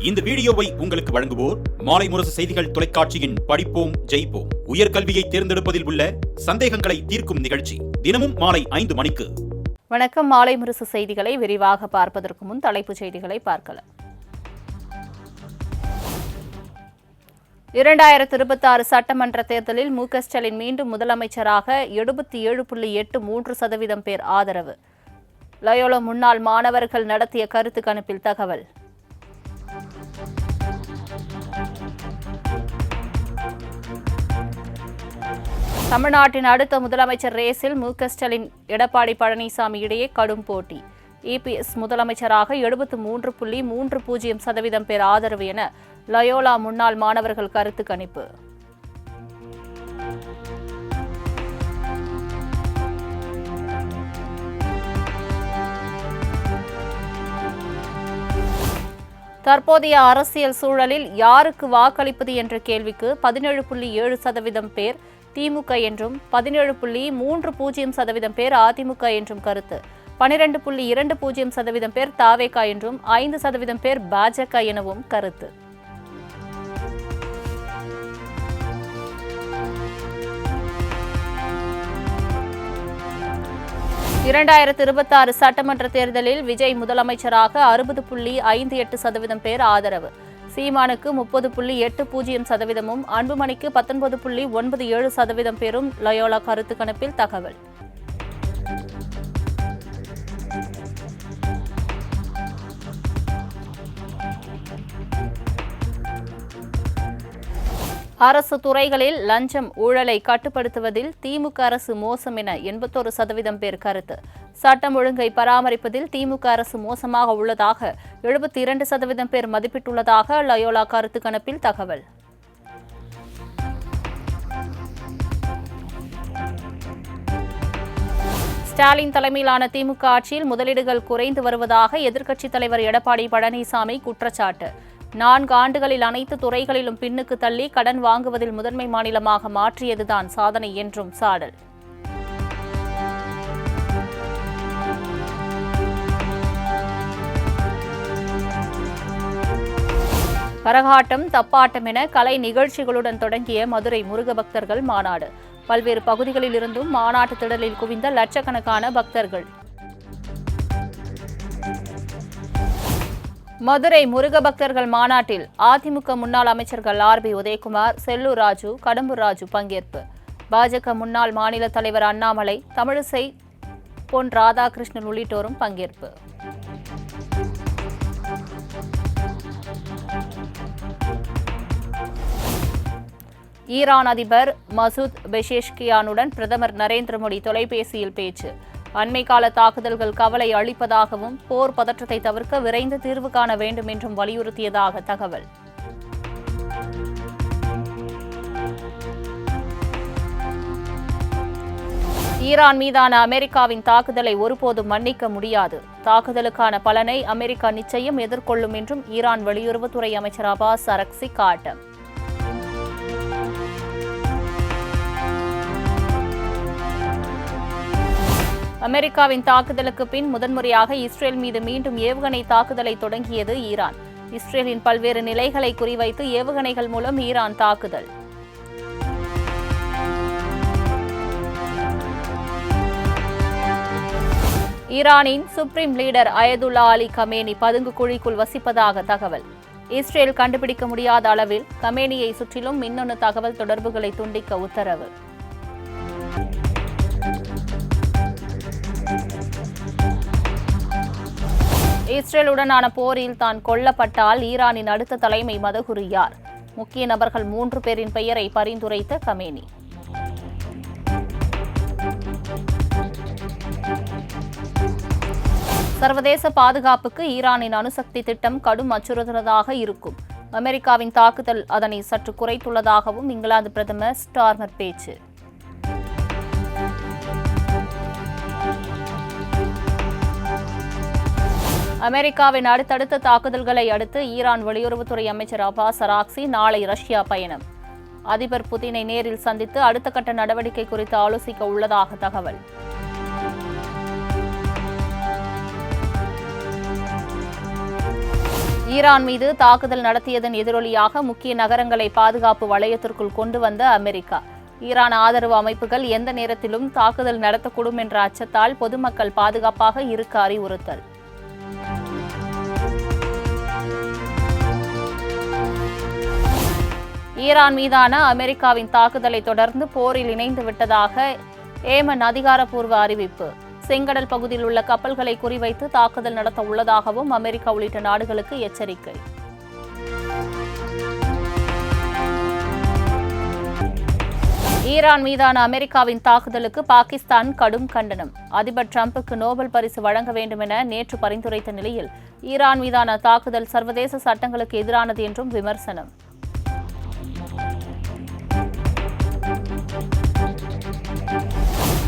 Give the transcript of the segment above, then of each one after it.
இந்த வீடியோவை உங்களுக்கு வழங்குவோர் மாலை முரசு செய்திகள் தொலைக்காட்சியின் படிப்போம் ஜெயிப்போம் உயர்கல்வியை தேர்ந்தெடுப்பதில் உள்ள சந்தேகங்களை தீர்க்கும் நிகழ்ச்சி தினமும் மாலை 5 மணிக்கு. வணக்கம். மாலை முரசு செய்திகளை விரிவாக பார்ப்பதற்கு முன் தலைப்புச் செய்திகளை பார்க்கலாம். 2026 சட்டமன்ற தேர்தலில் மு க ஸ்டாலின் மீண்டும் முதலமைச்சராக 77.83% பேர் ஆதரவு. லயோலா முன்னாள் மாணவர்கள் நடத்திய கருத்து கணிப்பில் தகவல். தமிழ்நாட்டின் அடுத்த முதலமைச்சர் ரேஸில் மு க ஸ்டாலின், எடப்பாடி பழனிசாமி இடையே கடும் போட்டி. இபிஎஸ் முதலமைச்சராக 73.30% பேர் ஆதரவு என லயோலா முன்னாள் மாணவர்கள் கருத்து கணிப்பு. தற்போதைய அரசியல் சூழலில் யாருக்கு வாக்களிப்பது என்ற கேள்விக்கு 17.7% பேர் திமுக என்றும் 17.30% பேர் அதிமுக என்றும் கருத்து. 12.20% பேர் தாவேகா என்றும் 5% பேர் பாஜக எனவும் கருத்து. (2026) சட்டமன்ற தேர்தலில் விஜய் முதலமைச்சராக 60.58% பேர் ஆதரவு. சீமானுக்கு 30.80%, அன்புமணிக்கு 19.97% பேரும் லயோலா கருத்து கணிப்பில் தகவல். அரசு துறைகளில் லஞ்சம் ஊழலை கட்டுப்படுத்துவதில் திமுக அரசு மோசம் என 81% பேர் கருத்து. சட்டம் ஒழுங்கை பராமரிப்பதில் திமுக அரசு மோசமாக உள்ளதாக 72% பேர் மதிப்பிட்டுள்ளதாக லயோலா கருத்து கணிப்பில் தகவல். ஸ்டாலின் தலைமையிலான திமுக ஆட்சியில் முதலீடுகள் குறைந்து வருவதாக எதிர்க்கட்சித் தலைவர் எடப்பாடி பழனிசாமி குற்றச்சாட்டு. 4 ஆண்டுகளில் அனைத்து துறைகளிலும் பின்னுக்கு தள்ளி கடன் வாங்குவதில் முதன்மை மாநிலமாக மாற்றியதுதான் சாதனை என்றும் சாடல். கரகாட்டம், தப்பாட்டம் என கலை நிகழ்ச்சிகளுடன் தொடங்கிய மதுரை முருக பக்தர்கள் மாநாடு. பல்வேறு பகுதிகளில் இருந்தும் மாநாட்டு திடலில் குவிந்த லட்சக்கணக்கான பக்தர்கள். மதுரை முருக பக்தர்கள் மாநாட்டில் அதிமுக முன்னாள் அமைச்சர்கள் ஆர்.பி. உதயகுமார், செல்லூர் ராஜு, கடம்பூர் ராஜு பங்கேற்பு. பாஜக முன்னாள் மாநில தலைவர் அண்ணாமலை, தமிழிசை, பொன் ராதாகிருஷ்ணன் உள்ளிட்டோரும் பங்கேற்பு. ஈரான் அதிபர் மசூத் பெஷேஷ்கியானுடன் பிரதமர் நரேந்திர மோடி தொலைபேசியில் பேச்சு. அண்மை கால தாக்குதல்கள் கவலை அளிப்பதாகவும் போர் பதற்றத்தை தவிர்க்க விரைந்து தீர்வு காண வேண்டும் என்றும் வலியுறுத்தியதாக தகவல். ஈரான் மீதான அமெரிக்காவின் தாக்குதலை ஒருபோதும் மன்னிக்க முடியாது. தாக்குதலுக்கான பலனை அமெரிக்கா நிச்சயம் எதிர்கொள்ளும் என்றும் ஈரான் வெளியுறவுத்துறை அமைச்சர் அப்பாஸ் அரக்சி காட்டம். அமெரிக்காவின் தாக்குதலுக்கு பின் முதன்முறையாக இஸ்ரேல் மீது மீண்டும் ஏவுகணை தாக்குதலை தொடங்கியது ஈரான். இஸ்ரேலின் பல்வேறு நிலைகளை குறிவைத்து ஏவுகணைகள் மூலம் ஈரான் தாக்குதல். ஈரானின் supreme leader Ayatollah Ali Khamenei பதுங்கு குழிக்குள் வசிப்பதாக தகவல். இஸ்ரேல் கண்டுபிடிக்க முடியாத அளவில் கமேனியை சுற்றிலும் மின்னணு தகவல் தொடர்புகளை துண்டிக்க உத்தரவு. இஸ்ரேலுடனான போரில் தான் கொல்லப்பட்டால் ஈரானின் அடுத்த தலைமை மதகுரு யார்? முக்கிய நபர்கள் 3 பேரின் பெயரை பரிந்துரைத்த கமேனி. சர்வதேச பாதுகாப்புக்கு ஈரானின் அணுசக்தி திட்டம் கடும் அச்சுறுத்தலாக இருக்கும். அமெரிக்காவின் தாக்குதல் அதனை சற்று குறைத்துள்ளதாகவும் இங்கிலாந்து பிரதமர் ஸ்டார்மர் பேச்சு. அமெரிக்காவின் அடுத்தடுத்த தாக்குதல்களை அடுத்து ஈரான் வெளியுறவுத்துறை அமைச்சர் அப்பாஸ் அரக்சி நாளை ரஷ்யா பயணம். அதிபர் புதினை நேரில் சந்தித்து அடுத்த கட்ட நடவடிக்கை குறித்து ஆலோசிக்க உள்ளதாக தகவல். ஈரான் மீது தாக்குதல் நடத்தியதன் எதிரொலியாக முக்கிய நகரங்களை பாதுகாப்பு வளையத்திற்குள் கொண்டு வந்த அமெரிக்கா. ஈரான் ஆதரவு அமைப்புகள் எந்த நேரத்திலும் தாக்குதல் நடத்தக்கூடும் என்ற அச்சத்தால் பொதுமக்கள் பாதுகாப்பாக இருக்க அறிவுறுத்தல். ஈரான் மீதான அமெரிக்காவின் தாக்குதலை தொடர்ந்து போரில் இணைந்து விட்டதாக ஏமன் அதிகாரப்பூர்வ அறிவிப்பு. செங்கடல் பகுதியில் உள்ள கப்பல்களை குறிவைத்து தாக்குதல் நடத்த உள்ளதாகவும் அமெரிக்கா உள்ளிட்ட நாடுகளுக்கு எச்சரிக்கை. ஈரான் மீதான அமெரிக்காவின் தாக்குதலுக்கு பாகிஸ்தான் கடும் கண்டனம். அதிபர் டிரம்புக்கு நோபல் பரிசு வழங்க வேண்டும் என நேற்று பரிந்துரைத்த நிலையில் ஈரான் மீதான தாக்குதல் சர்வதேச சட்டங்களுக்கு எதிரானது என்றும் விமர்சனம்.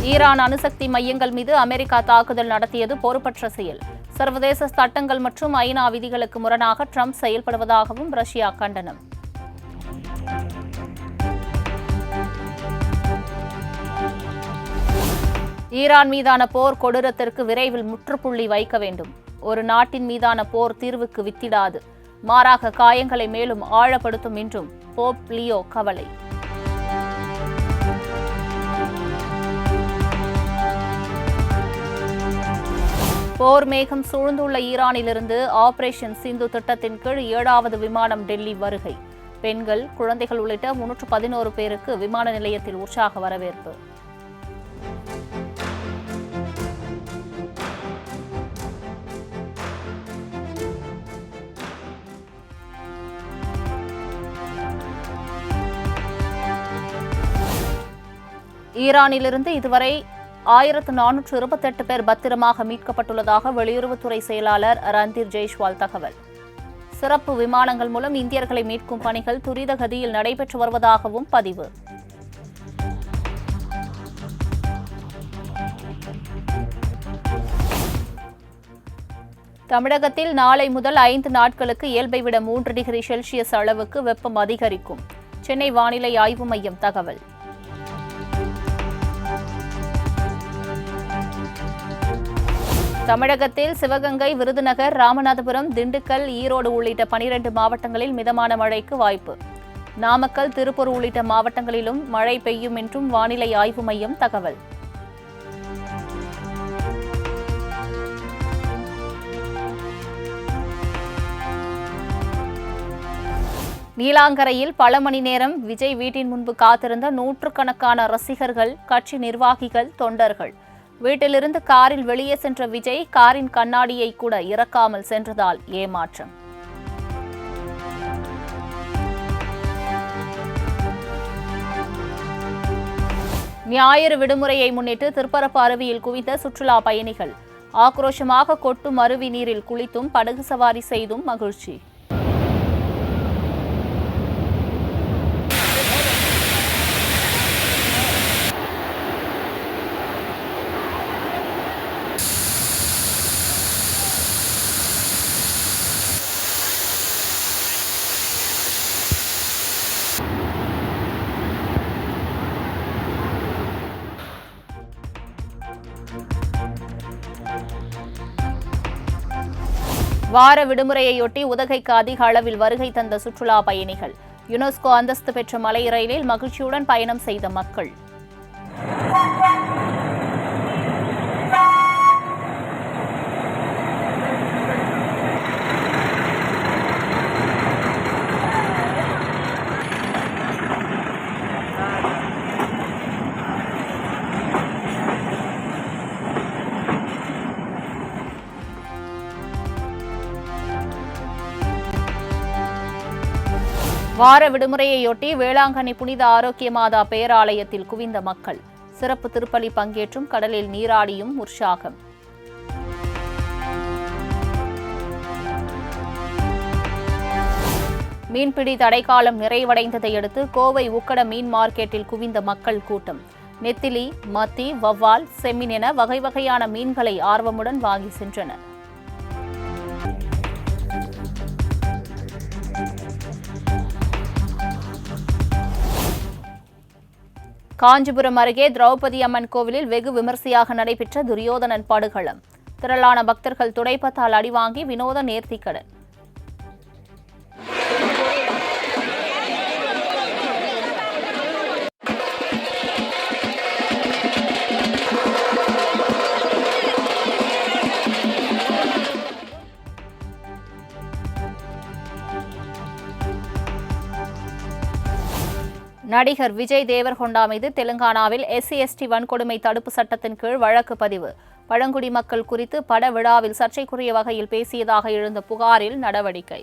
ஈரான் அணுசக்தி மையங்கள் மீது அமெரிக்கா தாக்குதல் நடத்தியது பொறுப்பற்ற செயல். சர்வதேச சட்டங்கள் மற்றும் ஐநா விதிகளுக்கு முரணாக ட்ரம்ப் செயல்படுவதாகவும் ரஷ்யா கண்டனம். ஈரான் மீதான போர் கொடூரத்திற்கு விரைவில் முற்றுப்புள்ளி வைக்க வேண்டும். ஒரு நாட்டின் மீதான போர் தீர்வுக்கு வித்திடாது, மாறாக காயங்களை மேலும் ஆழப்படுத்தும் என்றும் போப் லியோ கவலை. போர் மேகம் சூழ்ந்துள்ள ஈரானிலிருந்து ஆபரேஷன் சிந்து திட்டத்தின் கீழ் 7வது விமானம் டெல்லி வருகை. பெண்கள், குழந்தைகள் உள்ளிட்ட 311 பேருக்கு விமான நிலையத்தில் உற்சாக வரவேற்பு. ஈரானிலிருந்து இதுவரை 1428 பேர் பத்திரமாக மீட்கப்பட்டுள்ளதாக வெளியுறவுத்துறை செயலாளர் ரந்தீர் ஜெய்ஷ்வால் தகவல். சிறப்பு விமானங்கள் மூலம் இந்தியர்களை மீட்கும் பணிகள் துரித கதியில் நடைபெற்று வருவதாகவும் பதிவு. தமிழகத்தில் நாளை முதல் 5 நாட்களுக்கு இயல்பை விட 3 டிகிரி செல்சியஸ் அளவுக்கு வெப்பம் அதிகரிக்கும். சென்னை வானிலை ஆய்வு மையம் தகவல். தமிழகத்தில் சிவகங்கை, விருதுநகர், ராமநாதபுரம், திண்டுக்கல், ஈரோடு உள்ளிட்ட 12 மாவட்டங்களில் மிதமான மழைக்கு வாய்ப்பு. நாமக்கல், திருப்பூர் உள்ளிட்ட மாவட்டங்களிலும் மழை பெய்யும் என்றும் வானிலை ஆய்வு மையம் தகவல். நீலாங்கரையில் பல மணி நேரம் விஜய் வீட்டின் முன்பு காத்திருந்த நூற்றுக்கணக்கான ரசிகர்கள், கட்சி நிர்வாகிகள், தொண்டர்கள். வீட்டிலிருந்து காரில் வெளியே சென்ற விஜய் காரின் கண்ணாடியை கூட இறக்காமல் சென்றதால் ஏமாற்றம். ஞாயிறு விடுமுறையை முன்னிட்டு திருப்பரப்பு அருவியில் குவிந்த சுற்றுலா பயணிகள். ஆக்ரோஷமாக கொட்டும் அருவி நீரில் குளித்தும் படகு சவாரி செய்தும் மகிழ்ச்சி. வார விடுமுறையொட்டி உதகைக்கு அதிக அளவில் வருகை தந்த சுற்றுலா பயணிகள். யுனெஸ்கோ அந்தஸ்து பெற்ற மலை ரயிலில் மகிழ்ச்சியுடன் பயணம் செய்த மக்கள். வார விடுமுறையொட்டி வேளாங்கண்ணி புனித ஆரோக்கிய மாதா பேராலயத்தில் குவிந்த மக்கள். சிறப்பு திருப்பலி பங்கேற்றும் கடலில் நீராடியும் உற்சாகம். மீன்பிடி தடைக்காலம் நிறைவடைந்ததை அடுத்து கோவை உக்கட மீன் மார்க்கெட்டில் குவிந்த மக்கள் கூட்டம். நெத்திலி, மத்தி, வவ்வால், செம்மீன் என வகை வகையான மீன்களை ஆர்வமுடன் வாங்கி சென்றனர். காஞ்சிபுரம் அருகே திரௌபதி அம்மன் கோவிலில் வெகு விமரிசையாக நடைபெற்ற துரியோதனன் படுகளம். திரளான பக்தர்கள் துடைப்பத்தால் அடிவாங்கி வினோத நேர்த்திக்கடன். நடிகர் விஜய் தேவர்கொண்டா மீது தெலுங்கானாவில் SC/ST வன்கொடுமை தடுப்பு சட்டத்தின் கீழ் வழக்கு பதிவு. பழங்குடி மக்கள் குறித்து பட விழாவில் சர்ச்சைக்குரிய வகையில் பேசியதாக எழுந்த புகாரில் நடவடிக்கை.